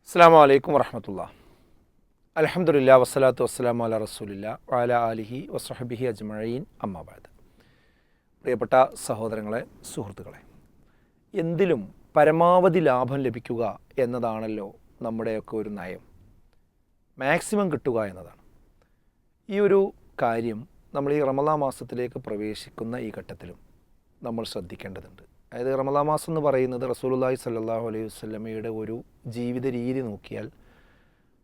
അസ്സലാമു അലൈക്കും വറഹ്മത്തുള്ളാഹി. അൽഹംദുലില്ലാഹി വസ്സലാത്തു വസ്സലാമു അലാ റസൂലില്ലാഹി വഅലാ ആലിഹി വസ്വഹ്ബിഹി അജ്മഈൻ. അമ്മാ ബഅദ്. പ്രിയപ്പെട്ട സഹോദരങ്ങളെ, സുഹൃത്തുക്കളെ, എന്തിലും പരമാവധി ലാഭം ലഭിക്കുക എന്നതാണല്ലോ നമ്മുടെയൊക്കെ ഒരു നയം. മാക്സിമം കിട്ടുക എന്നതാണ്. ഈ ഒരു കാര്യം നമ്മൾ ഈ റമളാൻ മാസത്തിലേക്ക് പ്രവേശിക്കുന്ന ഈ ഘട്ടത്തിലും നമ്മൾ ശ്രദ്ധിക്കേണ്ടതുണ്ട്. അതായത് റമളാൻ മാസം എന്ന് പറയുന്നത് റസൂലുള്ളാഹി സ്വല്ലല്ലാഹു അലൈഹി വസല്ലമയുടെ ഒരു ജീവിത രീതി നോക്കിയാൽ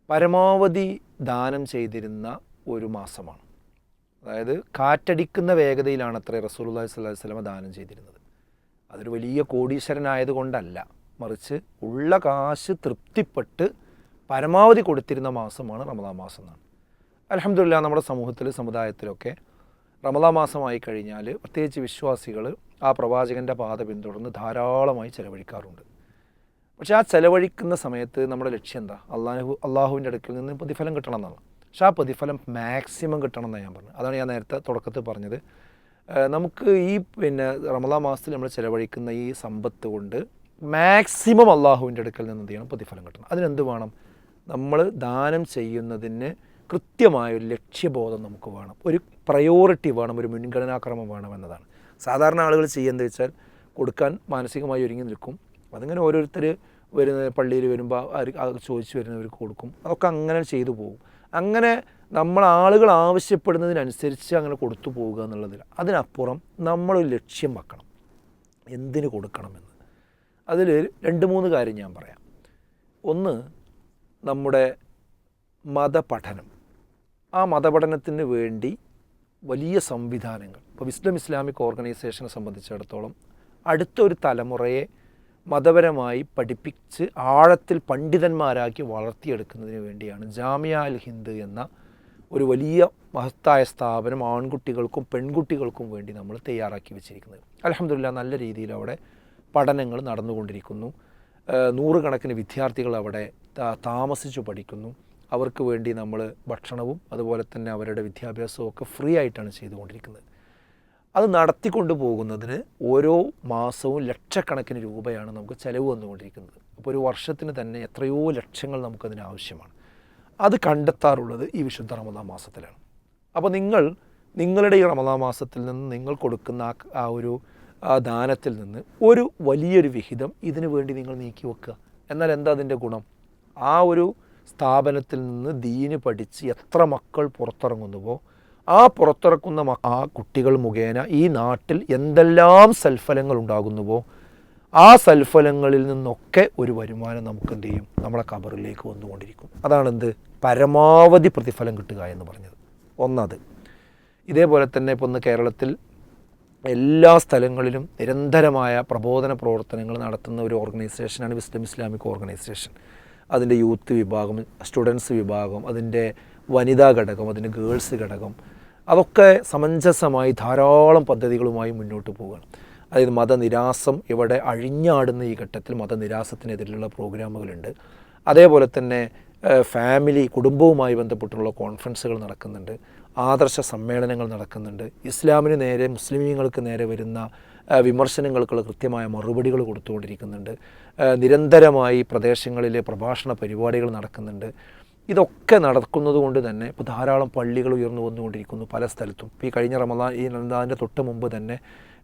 പരമാവധി ദാനം ചെയ്തിരുന്ന ഒരു മാസമാണ്. അതായത് കാറ്റടിക്കുന്ന വേഗതയിലാണ് അത്രേ റസൂലുള്ളാഹി സ്വല്ലല്ലാഹു അലൈഹി വസല്ലമ ദാനം ചെയ്തിരുന്നത്. അതൊരു വലിയ കോടീശ്വരനായതുകൊണ്ടല്ല, മറിച്ച് ഉള്ള കാശ് തൃപ്തിപ്പെട്ട് പരമാവധി കൊടുത്തിരുന്ന മാസമാണ് റമളാൻ മാസം എന്നാണ്. അൽഹംദുലില്ലാഹ്, നമ്മുടെ സമൂഹത്തിൽ സമുദായത്തിലൊക്കെ റമളാൻ മാസമായി കഴിഞ്ഞാൽ പ്രത്യേകിച്ച് വിശ്വാസികൾ ആ പ്രവാചകൻ്റെ പാത പിന്തുടർന്ന് ധാരാളമായി ചെലവഴിക്കാറുണ്ട്. പക്ഷേ ആ ചെലവഴിക്കുന്ന സമയത്ത് നമ്മുടെ ലക്ഷ്യം എന്താ? അള്ളാഹുവിൻ്റെ അടുക്കൽ നിന്ന് പ്രതിഫലം കിട്ടണം എന്നാണ്. പക്ഷേ ആ പ്രതിഫലം മാക്സിമം കിട്ടണം എന്നാണ് ഞാൻ പറഞ്ഞത്. അതാണ് ഞാൻ നേരത്തെ തുടക്കത്തിൽ പറഞ്ഞത്. നമുക്ക് ഈ റമളാൻ മാസത്തിൽ നമ്മൾ ചെലവഴിക്കുന്ന ഈ സമ്പത്ത് കൊണ്ട് മാക്സിമം അള്ളാഹുവിൻ്റെ അടുക്കൽ നിന്ന് എന്ത് ചെയ്യണം? പ്രതിഫലം കിട്ടണം. അതിനെന്ത് വേണം? നമ്മൾ ദാനം ചെയ്യുന്നതിന് കൃത്യമായൊരു ലക്ഷ്യബോധം നമുക്ക് വേണം, ഒരു പ്രയോറിറ്റി വേണം, ഒരു മുൻഗണനാക്രമം വേണം എന്നതാണ്. സാധാരണ ആളുകൾ ചെയ്യുന്നത് വെച്ചാൽ കൊടുക്കാൻ മാനസികമായി ഒരുങ്ങി നിൽക്കും. അതിങ്ങനെ ഓരോരുത്തർ പള്ളിയിൽ വരുമ്പോൾ ചോദിച്ചു വരുന്നവർക്ക് കൊടുക്കും. അതൊക്കെ അങ്ങനെ ചെയ്തു പോകും. അങ്ങനെ നമ്മൾ ആളുകൾ ആവശ്യപ്പെടുന്നതിനനുസരിച്ച് അങ്ങനെ കൊടുത്തു പോവുക എന്നുള്ളതിൽ അതിനപ്പുറം നമ്മളൊരു ലക്ഷ്യം വെക്കണം, എന്തിന് കൊടുക്കണമെന്ന്. അതിൽ 2-3 കാര്യം ഞാൻ പറയാം. ഒന്ന്, നമ്മുടെ മതപഠനം. ആ മതപഠനത്തിന് വേണ്ടി വലിയ സംവിധാനങ്ങൾ, ഇപ്പോൾ വിസ്ഡം ഇസ്ലാമിക് ഓർഗനൈസേഷനെ സംബന്ധിച്ചിടത്തോളം അടുത്തൊരു തലമുറയെ മതപരമായി പഠിപ്പിച്ച് ആഴത്തിൽ പണ്ഡിതന്മാരാക്കി വളർത്തിയെടുക്കുന്നതിന് വേണ്ടിയാണ് ജാമിയ അൽ ഹിന്ദ് എന്ന ഒരു വലിയ മഹത്തായ സ്ഥാപനം ആൺകുട്ടികൾക്കും പെൺകുട്ടികൾക്കും വേണ്ടി നമ്മൾ തയ്യാറാക്കി വെച്ചിരിക്കുന്നത്. അൽഹംദുലില്ലാഹ്, നല്ല രീതിയിൽ അവിടെ പഠനങ്ങൾ നടന്നുകൊണ്ടിരിക്കുന്നു. 100 കണക്കിന് വിദ്യാർത്ഥികൾ അവിടെ താമസിച്ചു പഠിക്കുന്നു. അവർക്ക് വേണ്ടി നമ്മൾ ഭക്ഷണവും അതുപോലെ തന്നെ അവരുടെ വിദ്യാഭ്യാസവും ഒക്കെ ഫ്രീ ആയിട്ടാണ് ചെയ്തുകൊണ്ടിരിക്കുന്നത്. അത് നടത്തിക്കൊണ്ടു പോകുന്നതിന് ഓരോ മാസവും ലക്ഷക്കണക്കിന് രൂപയാണ് നമുക്ക് ചിലവ് വന്നുകൊണ്ടിരിക്കുന്നത്. അപ്പോൾ ഒരു വർഷത്തിന് തന്നെ എത്രയോ ലക്ഷങ്ങൾ നമുക്കതിന് ആവശ്യമാണ്. അത് കണ്ടെത്താറുള്ളത് ഈ വിശുദ്ധ റമളാൻ മാസത്തിലാണ്. അപ്പോൾ നിങ്ങളുടെ ഈ റമളാൻ മാസത്തിൽ നിന്ന് നിങ്ങൾ കൊടുക്കുന്ന ആ ഒരു ദാനത്തിൽ നിന്ന് ഒരു വലിയൊരു വിഹിതം ഇതിനു വേണ്ടി നിങ്ങൾ നീക്കി വെക്കുക. എന്നാൽ എന്താ അതിൻ്റെ ഗുണം? ആ ഒരു സ്ഥാപനത്തിൽ നിന്ന് ദീന് പഠിച്ച് എത്ര മക്കൾ പുറത്തിറങ്ങുന്നുവോ ആ പുറത്തിറക്കുന്ന ആ കുട്ടികൾ മുഖേന ഈ നാട്ടിൽ എന്തെല്ലാം സൽഫലങ്ങൾ ഉണ്ടാകുന്നുവോ ആ സൽഫലങ്ങളിൽ നിന്നൊക്കെ ഒരു വരുമാനം നമുക്ക് എന്ത് ചെയ്യും? നമ്മളെ ഖബറിലേക്ക് വന്നുകൊണ്ടിരിക്കും. അതാണെന്ത്? പരമാവധി പ്രതിഫലം കിട്ടുക എന്ന് പറഞ്ഞത്. ഒന്നത്. ഇതേപോലെ തന്നെ ഇപ്പോൾ ഇന്ന് കേരളത്തിൽ എല്ലാ സ്ഥലങ്ങളിലും നിരന്തരമായ പ്രബോധന പ്രവർത്തനങ്ങൾ നടത്തുന്ന ഒരു ഓർഗനൈസേഷനാണ് വിസ്ഡം ഇസ്ലാമിക് ഓർഗനൈസേഷൻ. അതിൻ്റെ യൂത്ത് വിഭാഗം, സ്റ്റുഡൻസ് വിഭാഗം, അതിൻ്റെ വനിതാ ഘടകം, അതിൻ്റെ ഗേൾസ് ഘടകം, അതൊക്കെ സമഞ്ജസമായി ധാരാളം പദ്ധതികളുമായി മുന്നോട്ട് പോവുകയാണ്. അതായത് മതനിരാസം ഇവിടെ അഴിഞ്ഞാടുന്ന ഈ ഘട്ടത്തിൽ മതനിരാസത്തിനെതിരെയുള്ള പ്രോഗ്രാമുകളുണ്ട്. അതേപോലെ തന്നെ കുടുംബവുമായി ബന്ധപ്പെട്ടുള്ള കോൺഫറൻസുകൾ നടക്കുന്നുണ്ട്, ആദർശ സമ്മേളനങ്ങൾ നടക്കുന്നുണ്ട്, ഇസ്ലാമിന് നേരെ മുസ്ലിമീങ്ങൾക്ക് നേരെ വരുന്ന വിമർശനങ്ങൾക്കുള്ള കൃത്യമായ മറുപടികൾ കൊടുത്തുകൊണ്ടിരിക്കുന്നുണ്ട്, നിരന്തരമായി പ്രദേശങ്ങളിലെ പ്രഭാഷണ പരിപാടികൾ നടക്കുന്നുണ്ട്. ഇതൊക്കെ നടക്കുന്നത് കൊണ്ട് തന്നെ ഇപ്പോൾ ധാരാളം പള്ളികൾ ഉയർന്നു വന്നുകൊണ്ടിരിക്കുന്നു പല സ്ഥലത്തും. ഇപ്പോൾ ഈ കഴിഞ്ഞ റമളാൻ്റെ തൊട്ട് മുമ്പ് തന്നെ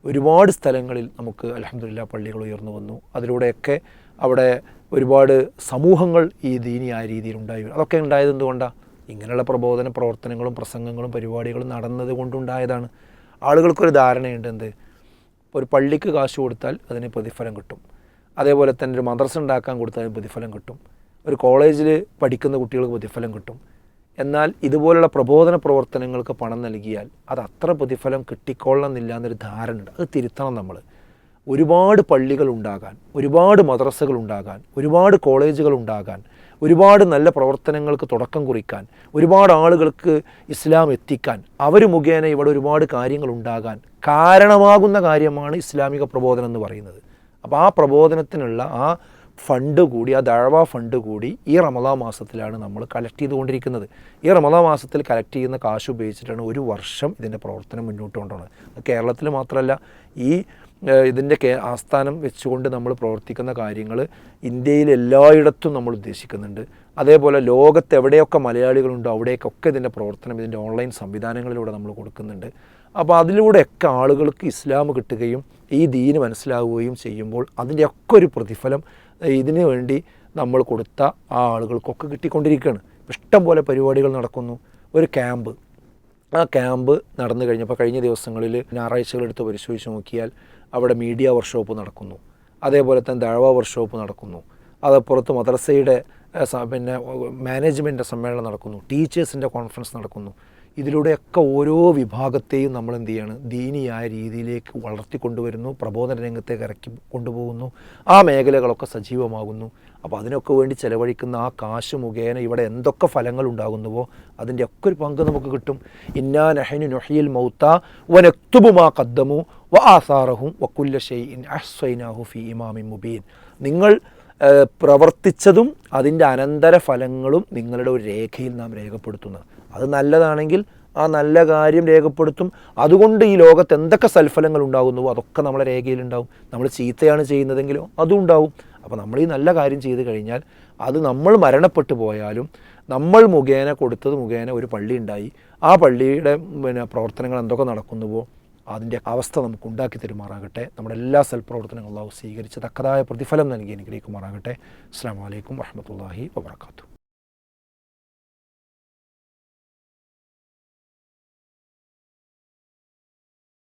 ഒരുപാട് സ്ഥലങ്ങളിൽ നമുക്ക് അൽഹംദുലില്ലാഹ് പള്ളികൾ ഉയർന്നു വന്നു. അതിലൂടെയൊക്കെ അവിടെ ഒരുപാട് സമൂഹങ്ങൾ ഈ ദീനിയായ രീതിയിൽ ഉണ്ടായി. അതൊക്കെ ഉണ്ടായത് എന്തുകൊണ്ടാണ്? ഇങ്ങനെയുള്ള പ്രബോധന പ്രവർത്തനങ്ങളും പ്രസംഗങ്ങളും പരിപാടികളും നടന്നത് കൊണ്ടുണ്ടായതാണ്. ആളുകൾക്കൊരു ധാരണയുണ്ട്, എന്ത്? ഒരു പള്ളിക്ക് കാശ് കൊടുത്താൽ അതിന് പ്രതിഫലം കിട്ടും, അതേപോലെ തന്നെ ഒരു മദ്രസ ഉണ്ടാക്കാൻ കൊടുത്താൽ അതിന് പ്രതിഫലം കിട്ടും, ഒരു കോളേജിൽ പഠിക്കുന്ന കുട്ടികൾക്ക് പ്രതിഫലം കിട്ടും. എന്നാൽ ഇതുപോലുള്ള പ്രബോധന പ്രവർത്തനങ്ങൾക്ക് പണം നൽകിയാൽ അത് അത്ര പ്രതിഫലം കിട്ടിക്കൊള്ളണമെന്നില്ല എന്നൊരു ധാരണ ഉണ്ട്. അത് തിരുത്തണം നമ്മൾ. ഒരുപാട് പള്ളികൾ ഉണ്ടാകാൻ, ഒരുപാട് മദ്രസകൾ ഉണ്ടാകാൻ, ഒരുപാട് കോളേജുകൾ ഉണ്ടാകാൻ, ഒരുപാട് നല്ല പ്രവർത്തനങ്ങൾക്ക് തുടക്കം കുറിക്കാൻ, ഒരുപാട് ആളുകൾക്ക് ഇസ്ലാം എത്തിക്കാൻ, അവർ മുഖേന ഇവിടെ ഒരുപാട് കാര്യങ്ങൾ ഉണ്ടാകാൻ കാരണമാകുന്ന കാര്യമാണ് ഇസ്ലാമിക പ്രബോധനം എന്ന് പറയുന്നത്. അപ്പോൾ ആ പ്രബോധനത്തിനുള്ള ആ ഫണ്ട് കൂടി, ആ ദഅവ ഫണ്ട് കൂടി ഈ റമളാൻ മാസത്തിലാണ് നമ്മൾ കളക്ട് ചെയ്തുകൊണ്ടിരിക്കുന്നത്. ഈ റമളാൻ മാസത്തിൽ കളക്ട് ചെയ്യുന്ന കാശ് ഉപയോഗിച്ചിട്ടാണ് ഒരു വർഷം ഇതിൻ്റെ പ്രവർത്തനം മുന്നോട്ട് കൊണ്ടുപോകുന്നത്. കേരളത്തിൽ മാത്രമല്ല, ഈ ഇതിൻ്റെ ആസ്ഥാനം വെച്ചുകൊണ്ട് നമ്മൾ പ്രവർത്തിക്കുന്ന കാര്യങ്ങൾ ഇന്ത്യയിൽ എല്ലായിടത്തും നമ്മൾ ഉദ്ദേശിക്കുന്നുണ്ട്. അതേപോലെ ലോകത്ത് എവിടെയൊക്കെ മലയാളികളുണ്ടോ അവിടേക്കൊക്കെ ഇതിൻ്റെ പ്രവർത്തനം ഇതിൻ്റെ ഓൺലൈൻ സംവിധാനങ്ങളിലൂടെ നമ്മൾ കൊടുക്കുന്നുണ്ട്. അപ്പോൾ അതിലൂടെയൊക്കെ ആളുകൾക്ക് ഇസ്ലാം കിട്ടുകയും ഈ ദീന് മനസ്സിലാവുകയും ചെയ്യുമ്പോൾ അതിൻ്റെയൊക്കെ ഒരു പ്രതിഫലം ഇതിനു വേണ്ടി നമ്മൾ കൊടുത്ത ആ ആളുകൾക്കൊക്കെ കിട്ടിക്കൊണ്ടിരിക്കുകയാണ്. ഇഷ്ടം പോലെ പരിപാടികൾ നടക്കുന്നു. ഒരു ക്യാമ്പ്, ആ ക്യാമ്പ് നടന്നു കഴിഞ്ഞപ്പോൾ കഴിഞ്ഞ ദിവസങ്ങളിൽ ഞായറാഴ്ചകളെടുത്ത് പരിശോധിച്ച് നോക്കിയാൽ അവിടെ മീഡിയ വർക്ക്ഷോപ്പ് നടക്കുന്നു, അതേപോലെ തന്നെ ദഅവ വർക്ക്ഷോപ്പ് നടക്കുന്നു, അതപ്പുറത്ത് മദ്രസയുടെ പിന്നെ മാനേജ്മെൻറ്റ് സമ്മേളനം നടക്കുന്നു, ടീച്ചേഴ്സിൻ്റെ കോൺഫറൻസ് നടക്കുന്നു. ഇതിലൂടെയൊക്കെ ഓരോ വിഭാഗത്തെയും നമ്മൾ എന്ത് ചെയ്യാണ്, ദീനിയായ രീതിയിലേക്ക് വളർത്തിക്കൊണ്ടുവരുന്നു, പ്രബോധന രംഗത്തേക്ക് ഇറക്കി കൊണ്ടുപോകുന്നു, ആ മേഖലകളൊക്കെ സജീവമാകുന്നു. അപ്പോൾ അതിനൊക്കെ വേണ്ടി ചിലവഴിക്കുന്ന ആ കാശ് മുഖേന ഇവിടെ എന്തൊക്കെ ഫലങ്ങൾ ഉണ്ടാകുന്നുവോ അതിൻ്റെ ഒക്കെ ഒരു പങ്ക് നമുക്ക് കിട്ടും. ഇന്നാ നഹ്നു നുഹ്യിൽ മൗത വനക്തുബു മാ ഖദ്ദമു വആസാറഹും വകുല്ല ഷൈഇൻ അഹ്സൈനാഹു ഫീ ഇമാമിൻ മുബീൻ. നിങ്ങൾ പ്രവർത്തിച്ചതും അതിൻ്റെ അനന്തര ഫലങ്ങളും നിങ്ങളുടെ ഒരു രേഖയിൽ നാം രേഖപ്പെടുത്തുന്നത്. അത് നല്ലതാണെങ്കിൽ ആ നല്ല കാര്യം രേഖപ്പെടുത്തും. അതുകൊണ്ട് ഈ ലോകത്ത് എന്തൊക്കെ സൽഫലങ്ങൾ ഉണ്ടാകുന്നുവോ അതൊക്കെ നമ്മളെ രേഖയിലുണ്ടാവും. നമ്മൾ ചീത്തയാണ് ചെയ്യുന്നതെങ്കിലോ അതും ഉണ്ടാവും. അപ്പോൾ നമ്മൾ ഈ നല്ല കാര്യം ചെയ്ത് കഴിഞ്ഞാൽ അത് നമ്മൾ മരണപ്പെട്ടു പോയാലും നമ്മൾ മുഖേന കൊടുത്തത് മുഖേന ഒരു പള്ളി ഉണ്ടായി, ആ പള്ളിയുടെ പ്രവർത്തനങ്ങൾ എന്തൊക്കെ നടക്കുന്നുവോ അതിൻ്റെ അവസ്ഥ നമുക്ക് ഉണ്ടാക്കി തരുമാറാകട്ടെ. നമ്മുടെ എല്ലാ സൽപ്രവർത്തനങ്ങളും അല്ലാഹു സ്വീകരിച്ച് തക്കതായ പ്രതിഫലം നൽകി അനുഗ്രഹിക്കുമാറാകട്ടെ. അസ്സലാമു അലൈക്കും വറഹ്മത്തുള്ളാഹി വബറകാതുഹു.